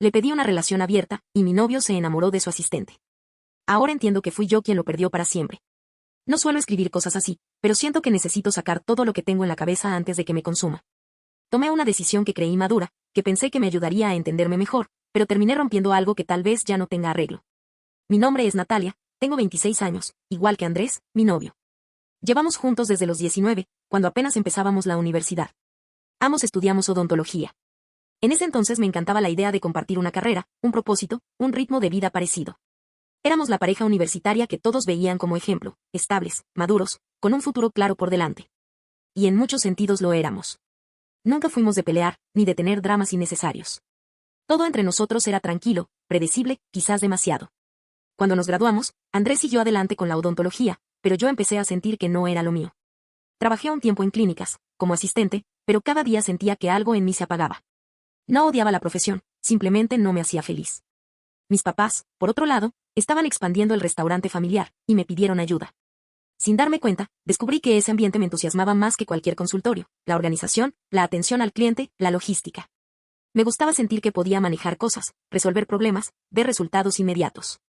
Le pedí una relación abierta, y mi novio se enamoró de su asistente. Ahora entiendo que fui yo quien lo perdió para siempre. No suelo escribir cosas así, pero siento que necesito sacar todo lo que tengo en la cabeza antes de que me consuma. Tomé una decisión que creí madura, que pensé que me ayudaría a entenderme mejor, pero terminé rompiendo algo que tal vez ya no tenga arreglo. Mi nombre es Natalia, tengo 26 años, igual que Andrés, mi novio. Llevamos juntos desde los 19, cuando apenas empezábamos la universidad. Ambos estudiamos odontología. En ese entonces me encantaba la idea de compartir una carrera, un propósito, un ritmo de vida parecido. Éramos la pareja universitaria que todos veían como ejemplo, estables, maduros, con un futuro claro por delante. Y en muchos sentidos lo éramos. Nunca fuimos de pelear, ni de tener dramas innecesarios. Todo entre nosotros era tranquilo, predecible, quizás demasiado. Cuando nos graduamos, Andrés siguió adelante con la odontología, pero yo empecé a sentir que no era lo mío. Trabajé un tiempo en clínicas, como asistente, pero cada día sentía que algo en mí se apagaba. No odiaba la profesión, simplemente no me hacía feliz. Mis papás, por otro lado, estaban expandiendo el restaurante familiar, y me pidieron ayuda. Sin darme cuenta, descubrí que ese ambiente me entusiasmaba más que cualquier consultorio, la organización, la atención al cliente, la logística. Me gustaba sentir que podía manejar cosas, resolver problemas, ver resultados inmediatos.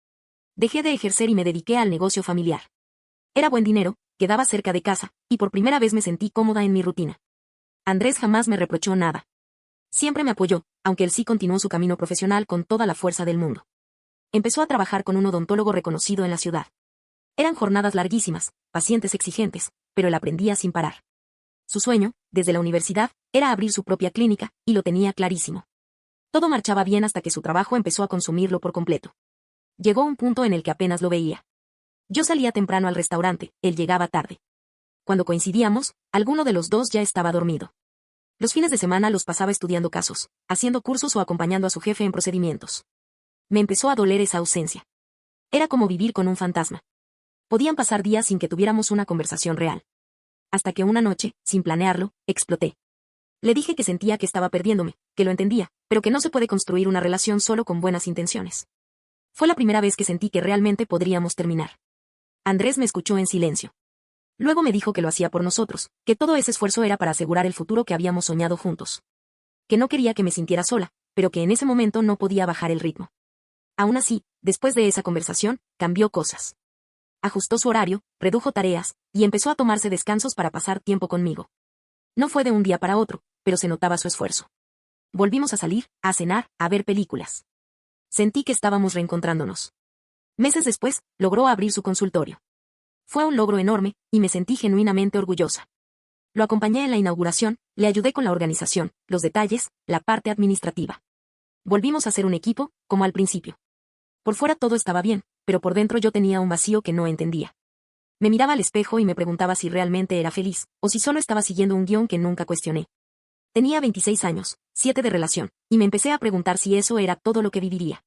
Dejé de ejercer y me dediqué al negocio familiar. Era buen dinero, quedaba cerca de casa, y por primera vez me sentí cómoda en mi rutina. Andrés jamás me reprochó nada. Siempre me apoyó, aunque él sí continuó su camino profesional con toda la fuerza del mundo. Empezó a trabajar con un odontólogo reconocido en la ciudad. Eran jornadas larguísimas, pacientes exigentes, pero él aprendía sin parar. Su sueño, desde la universidad, era abrir su propia clínica, y lo tenía clarísimo. Todo marchaba bien hasta que su trabajo empezó a consumirlo por completo. Llegó un punto en el que apenas lo veía. Yo salía temprano al restaurante, él llegaba tarde. Cuando coincidíamos, alguno de los dos ya estaba dormido. Los fines de semana los pasaba estudiando casos, haciendo cursos o acompañando a su jefe en procedimientos. Me empezó a doler esa ausencia. Era como vivir con un fantasma. Podían pasar días sin que tuviéramos una conversación real. Hasta que una noche, sin planearlo, exploté. Le dije que sentía que estaba perdiéndome, que lo entendía, pero que no se puede construir una relación solo con buenas intenciones. Fue la primera vez que sentí que realmente podríamos terminar. Andrés me escuchó en silencio. Luego me dijo que lo hacía por nosotros, que todo ese esfuerzo era para asegurar el futuro que habíamos soñado juntos. Que no quería que me sintiera sola, pero que en ese momento no podía bajar el ritmo. Aún así, después de esa conversación, cambió cosas. Ajustó su horario, redujo tareas, y empezó a tomarse descansos para pasar tiempo conmigo. No fue de un día para otro, pero se notaba su esfuerzo. Volvimos a salir, a cenar, a ver películas. Sentí que estábamos reencontrándonos. Meses después, logró abrir su consultorio. Fue un logro enorme, y me sentí genuinamente orgullosa. Lo acompañé en la inauguración, le ayudé con la organización, los detalles, la parte administrativa. Volvimos a ser un equipo, como al principio. Por fuera todo estaba bien, pero por dentro yo tenía un vacío que no entendía. Me miraba al espejo y me preguntaba si realmente era feliz, o si solo estaba siguiendo un guión que nunca cuestioné. Tenía 26 años, 7 de relación, y me empecé a preguntar si eso era todo lo que viviría.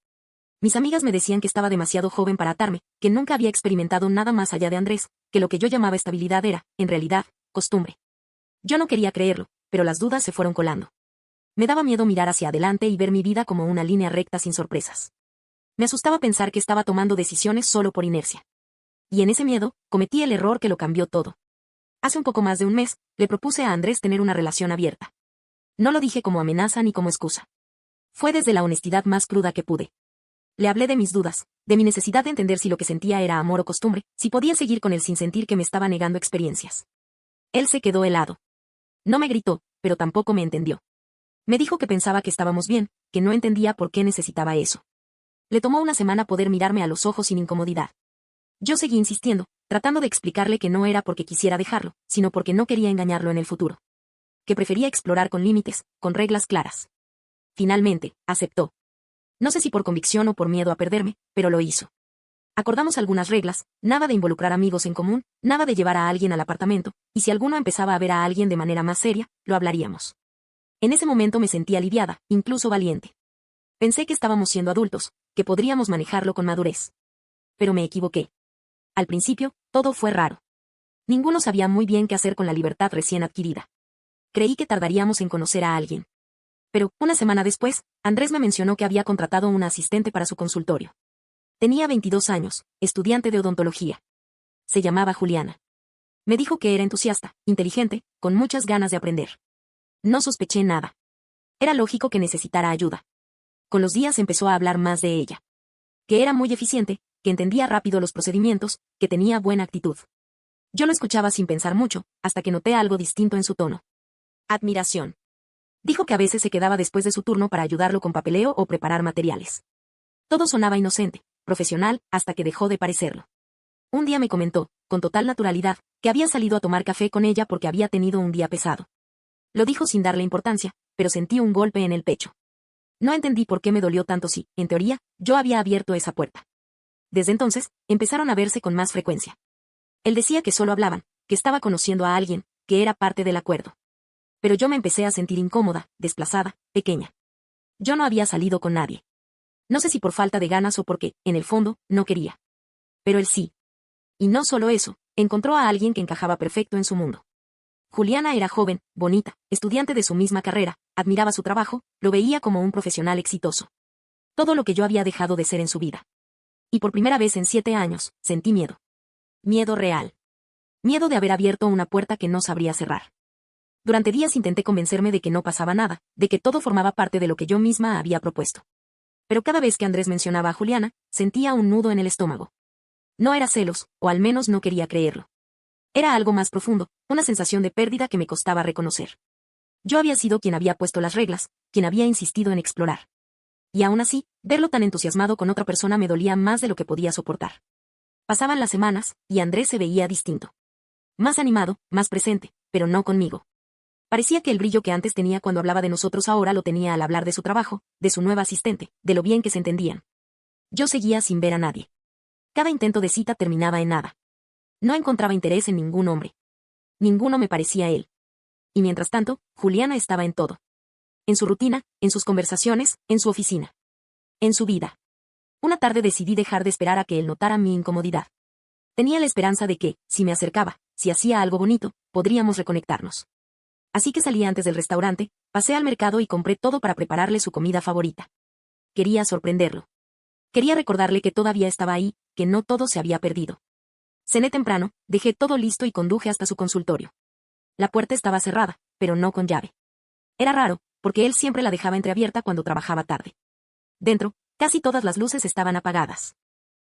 Mis amigas me decían que estaba demasiado joven para atarme, que nunca había experimentado nada más allá de Andrés, que lo que yo llamaba estabilidad era, en realidad, costumbre. Yo no quería creerlo, pero las dudas se fueron colando. Me daba miedo mirar hacia adelante y ver mi vida como una línea recta sin sorpresas. Me asustaba pensar que estaba tomando decisiones solo por inercia. Y en ese miedo, cometí el error que lo cambió todo. Hace un poco más de un mes, le propuse a Andrés tener una relación abierta. No lo dije como amenaza ni como excusa. Fue desde la honestidad más cruda que pude. Le hablé de mis dudas, de mi necesidad de entender si lo que sentía era amor o costumbre, si podía seguir con él sin sentir que me estaba negando experiencias. Él se quedó helado. No me gritó, pero tampoco me entendió. Me dijo que pensaba que estábamos bien, que no entendía por qué necesitaba eso. Le tomó una semana poder mirarme a los ojos sin incomodidad. Yo seguí insistiendo, tratando de explicarle que no era porque quisiera dejarlo, sino porque no quería engañarlo en el futuro. Que prefería explorar con límites, con reglas claras. Finalmente, aceptó. No sé si por convicción o por miedo a perderme, pero lo hizo. Acordamos algunas reglas, nada de involucrar amigos en común, nada de llevar a alguien al apartamento, y si alguno empezaba a ver a alguien de manera más seria, lo hablaríamos. En ese momento me sentí aliviada, incluso valiente. Pensé que estábamos siendo adultos, que podríamos manejarlo con madurez. Pero me equivoqué. Al principio, todo fue raro. Ninguno sabía muy bien qué hacer con la libertad recién adquirida. Creí que tardaríamos en conocer a alguien. Pero, una semana después, Andrés me mencionó que había contratado una asistente para su consultorio. Tenía 22 años, estudiante de odontología. Se llamaba Juliana. Me dijo que era entusiasta, inteligente, con muchas ganas de aprender. No sospeché nada. Era lógico que necesitara ayuda. con los días empezó a hablar más de ella. Que era muy eficiente, que entendía rápido los procedimientos, que tenía buena actitud. Yo lo escuchaba sin pensar mucho, hasta que noté algo distinto en su tono. Admiración. Dijo que a veces se quedaba después de su turno para ayudarlo con papeleo o preparar materiales. Todo sonaba inocente, profesional, hasta que dejó de parecerlo. Un día me comentó, con total naturalidad, que había salido a tomar café con ella porque había tenido un día pesado. Lo dijo sin darle importancia, pero sentí un golpe en el pecho. No entendí por qué me dolió tanto si, en teoría, yo había abierto esa puerta. Desde entonces, empezaron a verse con más frecuencia. Él decía que solo hablaban, que estaba conociendo a alguien, que era parte del acuerdo. Pero yo me empecé a sentir incómoda, desplazada, pequeña. Yo no había salido con nadie. No sé si por falta de ganas o porque, en el fondo, no quería. Pero él sí. Y no solo eso, encontró a alguien que encajaba perfecto en su mundo. Juliana era joven, bonita, estudiante de su misma carrera, admiraba su trabajo, lo veía como un profesional exitoso. Todo lo que yo había dejado de ser en su vida. Y por primera vez en 7 años, sentí miedo. Miedo real. Miedo de haber abierto una puerta que no sabría cerrar. Durante días intenté convencerme de que no pasaba nada, de que todo formaba parte de lo que yo misma había propuesto. Pero cada vez que Andrés mencionaba a Juliana, sentía un nudo en el estómago. No era celos, o al menos no quería creerlo. Era algo más profundo, una sensación de pérdida que me costaba reconocer. Yo había sido quien había puesto las reglas, quien había insistido en explorar. Y aún así, verlo tan entusiasmado con otra persona me dolía más de lo que podía soportar. Pasaban las semanas, y Andrés se veía distinto. Más animado, más presente, pero no conmigo. Parecía que el brillo que antes tenía cuando hablaba de nosotros ahora lo tenía al hablar de su trabajo, de su nueva asistente, de lo bien que se entendían. Yo seguía sin ver a nadie. Cada intento de cita terminaba en nada. No encontraba interés en ningún hombre. Ninguno me parecía él. Y mientras tanto, Juliana estaba en todo. En su rutina, en sus conversaciones, en su oficina. En su vida. Una tarde decidí dejar de esperar a que él notara mi incomodidad. Tenía la esperanza de que, si me acercaba, si hacía algo bonito, podríamos reconectarnos. Así que salí antes del restaurante, pasé al mercado y compré todo para prepararle su comida favorita. Quería sorprenderlo. Quería recordarle que todavía estaba ahí, que no todo se había perdido. Cené temprano, dejé todo listo y conduje hasta su consultorio. La puerta estaba cerrada, pero no con llave. Era raro, porque él siempre la dejaba entreabierta cuando trabajaba tarde. Dentro, casi todas las luces estaban apagadas.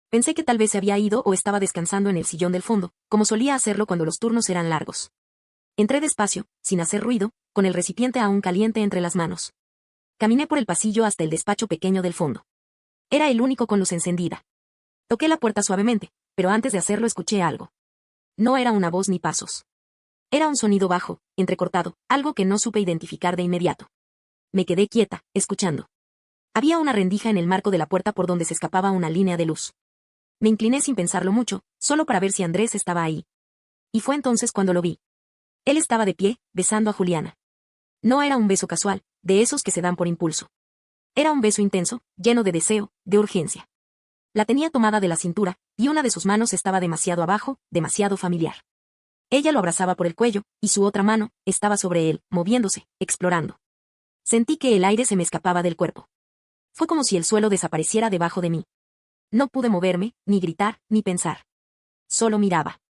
Pensé que tal vez se había ido o estaba descansando en el sillón del fondo, como solía hacerlo cuando los turnos eran largos. Entré despacio, sin hacer ruido, con el recipiente aún caliente entre las manos. Caminé por el pasillo hasta el despacho pequeño del fondo. Era el único con luz encendida. Toqué la puerta suavemente, pero antes de hacerlo escuché algo. No era una voz ni pasos. Era un sonido bajo, entrecortado, algo que no supe identificar de inmediato. Me quedé quieta, escuchando. Había una rendija en el marco de la puerta por donde se escapaba una línea de luz. Me incliné sin pensarlo mucho, solo para ver si Andrés estaba ahí. Y fue entonces cuando lo vi. Él estaba de pie, besando a Juliana. No era un beso casual, de esos que se dan por impulso. Era un beso intenso, lleno de deseo, de urgencia. La tenía tomada de la cintura, y una de sus manos estaba demasiado abajo, demasiado familiar. Ella lo abrazaba por el cuello, y su otra mano estaba sobre él, moviéndose, explorando. Sentí que el aire se me escapaba del cuerpo. Fue como si el suelo desapareciera debajo de mí. No pude moverme, ni gritar, ni pensar. Solo miraba.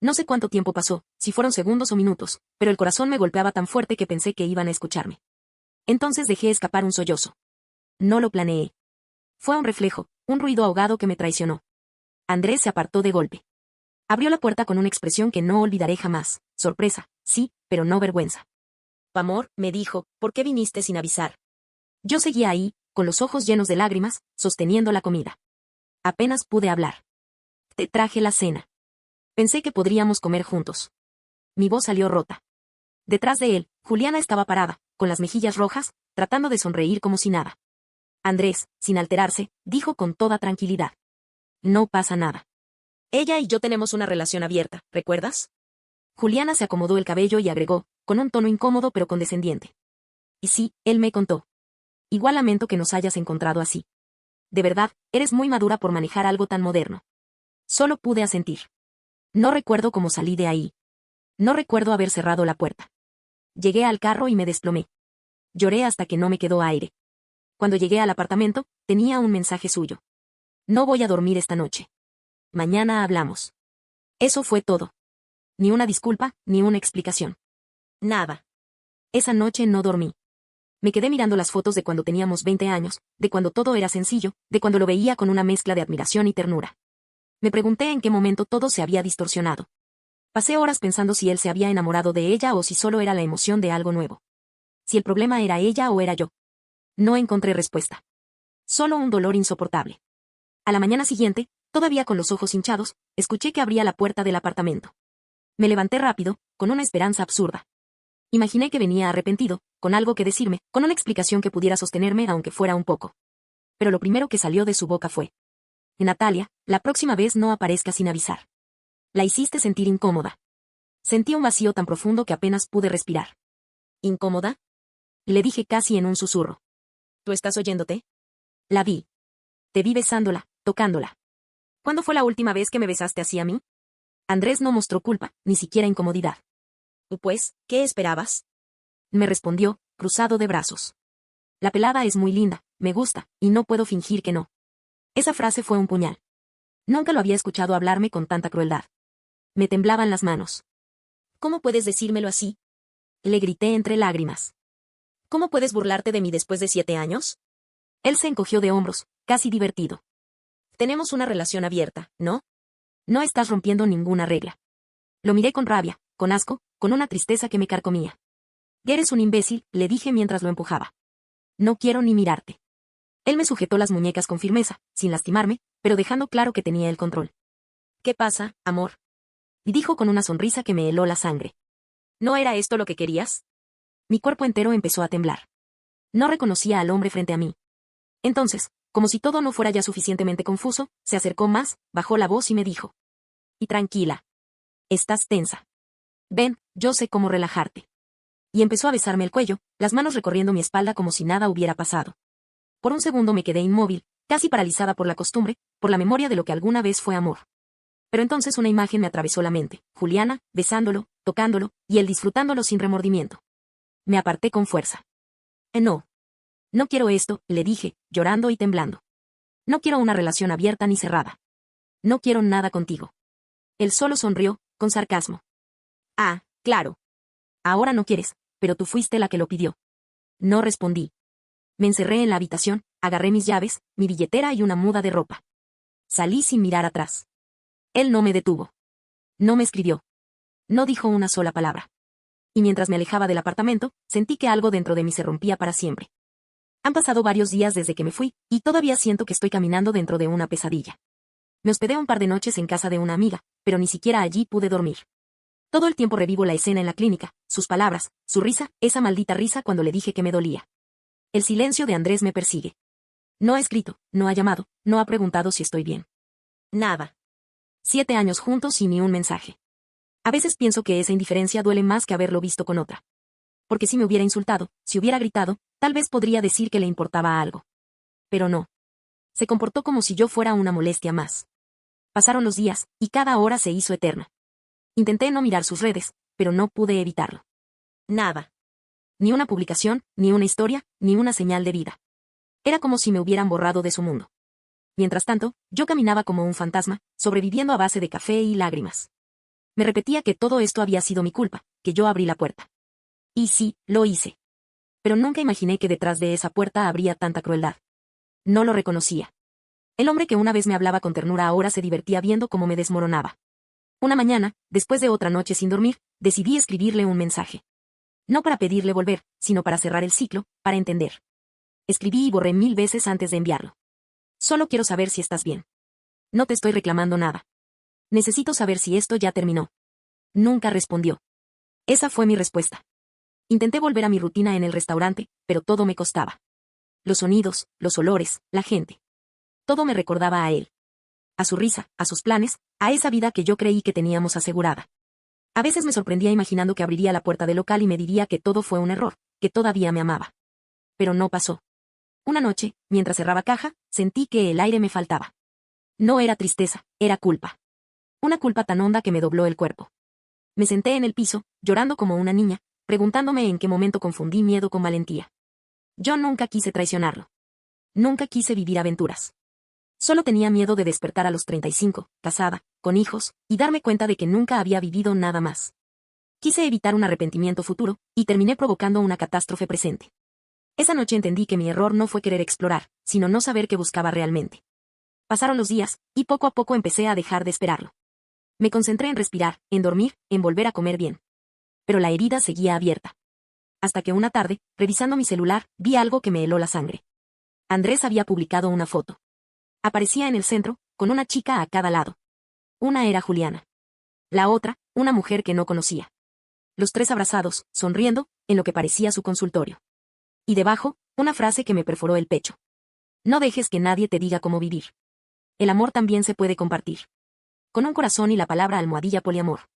No sé cuánto tiempo pasó, si fueron segundos o minutos, pero el corazón me golpeaba tan fuerte que pensé que iban a escucharme. Entonces dejé escapar un sollozo. No lo planeé. Fue un reflejo, un ruido ahogado que me traicionó. Andrés se apartó de golpe. Abrió la puerta con una expresión que no olvidaré jamás, sorpresa, sí, pero no vergüenza. Amor, me dijo, ¿por qué viniste sin avisar? Yo seguía ahí, con los ojos llenos de lágrimas, sosteniendo la comida. Apenas pude hablar. Te traje la cena. Pensé que podríamos comer juntos. Mi voz salió rota. Detrás de él, Juliana estaba parada, con las mejillas rojas, tratando de sonreír como si nada. Andrés, sin alterarse, dijo con toda tranquilidad. No pasa nada. Ella y yo tenemos una relación abierta, ¿recuerdas? Juliana se acomodó el cabello y agregó, con un tono incómodo pero condescendiente. Y sí, él me contó. Igual lamento que nos hayas encontrado así. De verdad, eres muy madura por manejar algo tan moderno. Solo pude asentir. No recuerdo cómo salí de ahí. No recuerdo haber cerrado la puerta. Llegué al carro y me desplomé. Lloré hasta que no me quedó aire. Cuando llegué al apartamento, tenía un mensaje suyo. No voy a dormir esta noche. Mañana hablamos. Eso fue todo. Ni una disculpa, ni una explicación. Nada. Esa noche no dormí. Me quedé mirando las fotos de cuando teníamos 20 años, de cuando todo era sencillo, de cuando lo veía con una mezcla de admiración y ternura. Me pregunté en qué momento todo se había distorsionado. Pasé horas pensando si él se había enamorado de ella o si solo era la emoción de algo nuevo. Si el problema era ella o era yo. No encontré respuesta. Solo un dolor insoportable. A la mañana siguiente, todavía con los ojos hinchados, escuché que abría la puerta del apartamento. Me levanté rápido, con una esperanza absurda. Imaginé que venía arrepentido, con algo que decirme, con una explicación que pudiera sostenerme aunque fuera un poco. Pero lo primero que salió de su boca fue: Natalia, la próxima vez no aparezca sin avisar. La hiciste sentir incómoda. Sentí un vacío tan profundo que apenas pude respirar. ¿Incómoda? Le dije casi en un susurro. ¿Tú estás oyéndote? La vi. Te vi besándola, tocándola. ¿Cuándo fue la última vez que me besaste así a mí? Andrés no mostró culpa, ni siquiera incomodidad. Pues, ¿qué esperabas? Me respondió, cruzado de brazos. La pelada es muy linda, me gusta, y no puedo fingir que no. Esa frase fue un puñal. Nunca lo había escuchado hablarme con tanta crueldad. Me temblaban las manos. ¿Cómo puedes decírmelo así? Le grité entre lágrimas. ¿Cómo puedes burlarte de mí después de 7 años? Él se encogió de hombros, casi divertido. Tenemos una relación abierta, ¿no? No estás rompiendo ninguna regla. Lo miré con rabia, con asco, con una tristeza que me carcomía. Eres un imbécil, le dije mientras lo empujaba. No quiero ni mirarte. Él me sujetó las muñecas con firmeza, sin lastimarme, pero dejando claro que tenía el control. ¿Qué pasa, amor? Y dijo con una sonrisa que me heló la sangre. ¿No era esto lo que querías? Mi cuerpo entero empezó a temblar. No reconocía al hombre frente a mí. Entonces, como si todo no fuera ya suficientemente confuso, se acercó más, bajó la voz y me dijo. Y tranquila. Estás tensa. Ven, yo sé cómo relajarte. Y empezó a besarme el cuello, las manos recorriendo mi espalda como si nada hubiera pasado. Por un segundo me quedé inmóvil, casi paralizada por la costumbre, por la memoria de lo que alguna vez fue amor. Pero entonces una imagen me atravesó la mente, Juliana, besándolo, tocándolo, y él disfrutándolo sin remordimiento. Me aparté con fuerza. No. No quiero esto, le dije, llorando y temblando. No quiero una relación abierta ni cerrada. No quiero nada contigo. Él solo sonrió, con sarcasmo. Ah, claro. Ahora no quieres, pero tú fuiste la que lo pidió. No respondí. Me encerré en la habitación, agarré mis llaves, mi billetera y una muda de ropa. Salí sin mirar atrás. Él no me detuvo. No me escribió. No dijo una sola palabra. Y mientras me alejaba del apartamento, sentí que algo dentro de mí se rompía para siempre. Han pasado varios días desde que me fui, y todavía siento que estoy caminando dentro de una pesadilla. Me hospedé un par de noches en casa de una amiga, pero ni siquiera allí pude dormir. Todo el tiempo revivo la escena en la clínica, sus palabras, su risa, esa maldita risa cuando le dije que me dolía. El silencio de Andrés me persigue. No ha escrito, no ha llamado, no ha preguntado si estoy bien. Nada. 7 años juntos y ni un mensaje. A veces pienso que esa indiferencia duele más que haberlo visto con otra. Porque si me hubiera insultado, si hubiera gritado, tal vez podría decir que le importaba algo. Pero no. Se comportó como si yo fuera una molestia más. Pasaron los días, y cada hora se hizo eterna. Intenté no mirar sus redes, pero no pude evitarlo. Nada. Ni una publicación, ni una historia, ni una señal de vida. Era como si me hubieran borrado de su mundo. Mientras tanto, yo caminaba como un fantasma, sobreviviendo a base de café y lágrimas. Me repetía que todo esto había sido mi culpa, que yo abrí la puerta. Y sí, lo hice. Pero nunca imaginé que detrás de esa puerta habría tanta crueldad. No lo reconocía. El hombre que una vez me hablaba con ternura ahora se divertía viendo cómo me desmoronaba. Una mañana, después de otra noche sin dormir, decidí escribirle un mensaje. No para pedirle volver, sino para cerrar el ciclo, para entender. Escribí y borré 1000 veces antes de enviarlo. Solo quiero saber si estás bien. No te estoy reclamando nada. Necesito saber si esto ya terminó. Nunca respondió. Esa fue mi respuesta. Intenté volver a mi rutina en el restaurante, pero todo me costaba. Los sonidos, los olores, la gente. Todo me recordaba a él. A su risa, a sus planes, a esa vida que yo creí que teníamos asegurada. A veces me sorprendía imaginando que abriría la puerta del local y me diría que todo fue un error, que todavía me amaba. Pero no pasó. Una noche, mientras cerraba caja, sentí que el aire me faltaba. No era tristeza, era culpa. Una culpa tan honda que me dobló el cuerpo. Me senté en el piso, llorando como una niña, preguntándome en qué momento confundí miedo con valentía. Yo nunca quise traicionarlo. Nunca quise vivir aventuras. Solo tenía miedo de despertar a los 35, casada, con hijos, y darme cuenta de que nunca había vivido nada más. Quise evitar un arrepentimiento futuro, y terminé provocando una catástrofe presente. Esa noche entendí que mi error no fue querer explorar, sino no saber qué buscaba realmente. Pasaron los días, y poco a poco empecé a dejar de esperarlo. Me concentré en respirar, en dormir, en volver a comer bien. Pero la herida seguía abierta. Hasta que una tarde, revisando mi celular, vi algo que me heló la sangre. Andrés había publicado una foto. Aparecía en el centro, con una chica a cada lado. Una era Juliana. La otra, una mujer que no conocía. Los tres abrazados, sonriendo, en lo que parecía su consultorio. Y debajo, una frase que me perforó el pecho. No dejes que nadie te diga cómo vivir. El amor también se puede compartir. Con un corazón y la palabra almohadilla poliamor.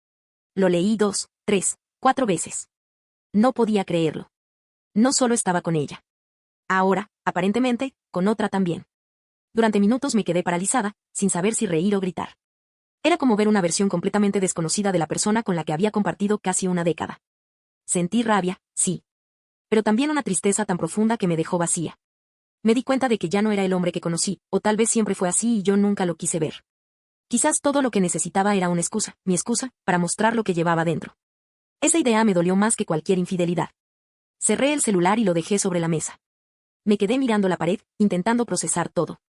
Lo leí 2, 3, 4 veces. No podía creerlo. No solo estaba con ella. Ahora, aparentemente, con otra también. Durante minutos me quedé paralizada, sin saber si reír o gritar. Era como ver una versión completamente desconocida de la persona con la que había compartido casi una década. Sentí rabia, sí. Pero también una tristeza tan profunda que me dejó vacía. Me di cuenta de que ya no era el hombre que conocí, o tal vez siempre fue así y yo nunca lo quise ver. Quizás todo lo que necesitaba era una excusa, mi excusa, para mostrar lo que llevaba dentro. Esa idea me dolió más que cualquier infidelidad. Cerré el celular y lo dejé sobre la mesa. Me quedé mirando la pared, intentando procesar todo.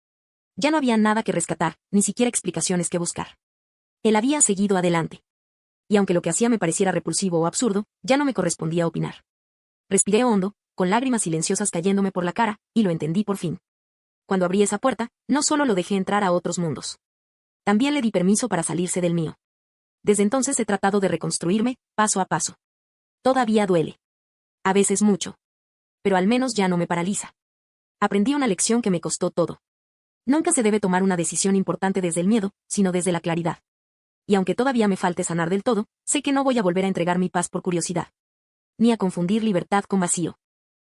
Ya no había nada que rescatar, ni siquiera explicaciones que buscar. Él había seguido adelante. Y aunque lo que hacía me pareciera repulsivo o absurdo, ya no me correspondía opinar. Respiré hondo, con lágrimas silenciosas cayéndome por la cara, y lo entendí por fin. Cuando abrí esa puerta, no solo lo dejé entrar a otros mundos. También le di permiso para salirse del mío. Desde entonces he tratado de reconstruirme, paso a paso. Todavía duele. A veces mucho. Pero al menos ya no me paraliza. Aprendí una lección que me costó todo. Nunca se debe tomar una decisión importante desde el miedo, sino desde la claridad. Y aunque todavía me falte sanar del todo, sé que no voy a volver a entregar mi paz por curiosidad. Ni a confundir libertad con vacío.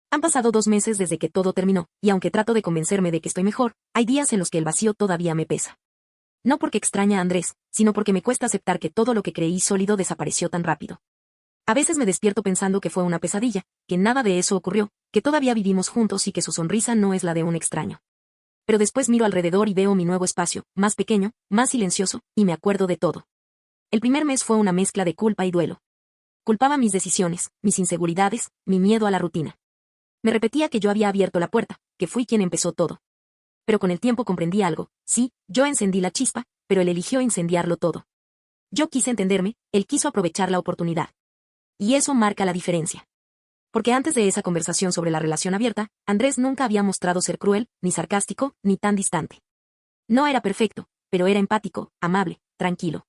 Han pasado 2 meses desde que todo terminó, y aunque trato de convencerme de que estoy mejor, hay días en los que el vacío todavía me pesa. No porque extraña a Andrés, sino porque me cuesta aceptar que todo lo que creí sólido desapareció tan rápido. A veces me despierto pensando que fue una pesadilla, que nada de eso ocurrió, que todavía vivimos juntos y que su sonrisa no es la de un extraño. Pero después miro alrededor y veo mi nuevo espacio, más pequeño, más silencioso, y me acuerdo de todo. El primer mes fue una mezcla de culpa y duelo. Culpaba mis decisiones, mis inseguridades, mi miedo a la rutina. Me repetía que yo había abierto la puerta, que fui quien empezó todo. Pero con el tiempo comprendí algo, sí, yo encendí la chispa, pero él eligió incendiarlo todo. Yo quise entenderme, él quiso aprovechar la oportunidad. Y eso marca la diferencia. Porque antes de esa conversación sobre la relación abierta, Andrés nunca había mostrado ser cruel, ni sarcástico, ni tan distante. No era perfecto, pero era empático, amable, tranquilo.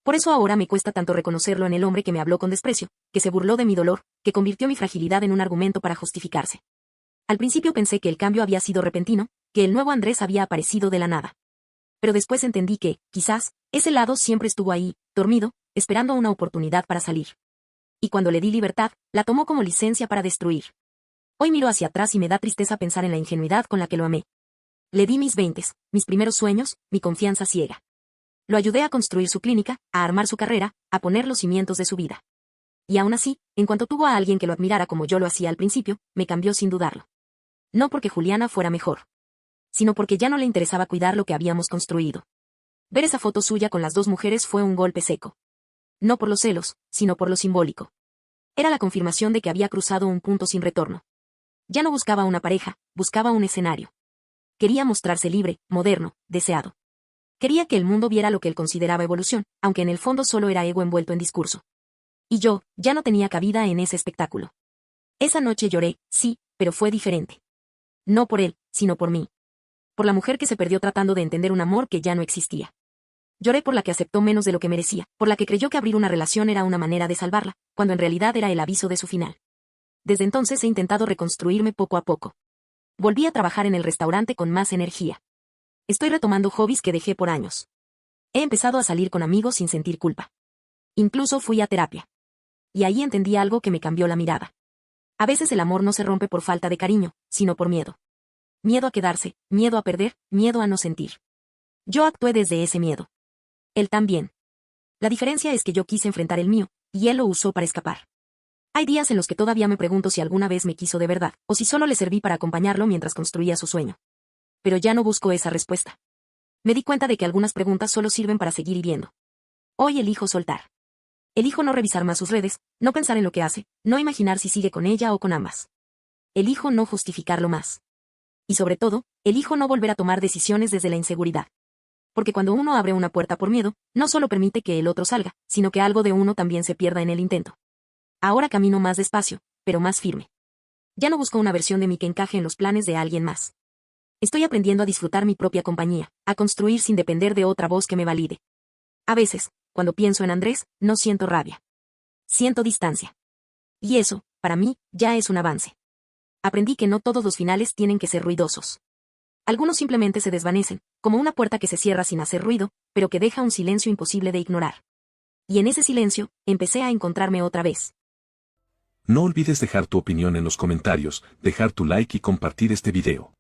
Por eso ahora me cuesta tanto reconocerlo en el hombre que me habló con desprecio, que se burló de mi dolor, que convirtió mi fragilidad en un argumento para justificarse. Al principio pensé que el cambio había sido repentino, que el nuevo Andrés había aparecido de la nada. Pero después entendí que, quizás, ese lado siempre estuvo ahí, dormido, esperando una oportunidad para salir. Y cuando le di libertad, la tomó como licencia para destruir. Hoy miro hacia atrás y me da tristeza pensar en la ingenuidad con la que lo amé. Le di mis 20, mis primeros sueños, mi confianza ciega. Lo ayudé a construir su clínica, a armar su carrera, a poner los cimientos de su vida. Y aún así, en cuanto tuvo a alguien que lo admirara como yo lo hacía al principio, me cambió sin dudarlo. No porque Juliana fuera mejor, sino porque ya no le interesaba cuidar lo que habíamos construido. Ver esa foto suya con las 2 mujeres fue un golpe seco. No por los celos, sino por lo simbólico. Era la confirmación de que había cruzado un punto sin retorno. Ya no buscaba una pareja, buscaba un escenario. Quería mostrarse libre, moderno, deseado. Quería que el mundo viera lo que él consideraba evolución, aunque en el fondo solo era ego envuelto en discurso. Y yo, ya no tenía cabida en ese espectáculo. Esa noche lloré, sí, pero fue diferente. No por él, sino por mí. Por la mujer que se perdió tratando de entender un amor que ya no existía. Lloré por la que aceptó menos de lo que merecía, por la que creyó que abrir una relación era una manera de salvarla, cuando en realidad era el aviso de su final. Desde entonces he intentado reconstruirme poco a poco. Volví a trabajar en el restaurante con más energía. Estoy retomando hobbies que dejé por años. He empezado a salir con amigos sin sentir culpa. Incluso fui a terapia. Y ahí entendí algo que me cambió la mirada. A veces el amor no se rompe por falta de cariño, sino por miedo. Miedo a quedarse, miedo a perder, miedo a no sentir. Yo actué desde ese miedo. Él también. La diferencia es que yo quise enfrentar el mío, y él lo usó para escapar. Hay días en los que todavía me pregunto si alguna vez me quiso de verdad, o si solo le serví para acompañarlo mientras construía su sueño. Pero ya no busco esa respuesta. Me di cuenta de que algunas preguntas solo sirven para seguir hiriendo. Hoy elijo soltar. Elijo no revisar más sus redes, no pensar en lo que hace, no imaginar si sigue con ella o con ambas. elijo no justificarlo más. Y sobre todo, elijo no volver a tomar decisiones desde la inseguridad. Porque cuando uno abre una puerta por miedo, no solo permite que el otro salga, sino que algo de uno también se pierda en el intento. Ahora camino más despacio, pero más firme. Ya no busco una versión de mí que encaje en los planes de alguien más. Estoy aprendiendo a disfrutar mi propia compañía, a construir sin depender de otra voz que me valide. A veces, cuando pienso en Andrés, no siento rabia. Siento distancia. Y eso, para mí, ya es un avance. Aprendí que no todos los finales tienen que ser ruidosos. Algunos simplemente se desvanecen, como una puerta que se cierra sin hacer ruido, pero que deja un silencio imposible de ignorar. Y en ese silencio, empecé a encontrarme otra vez. No olvides dejar tu opinión en los comentarios, dejar tu like y compartir este video.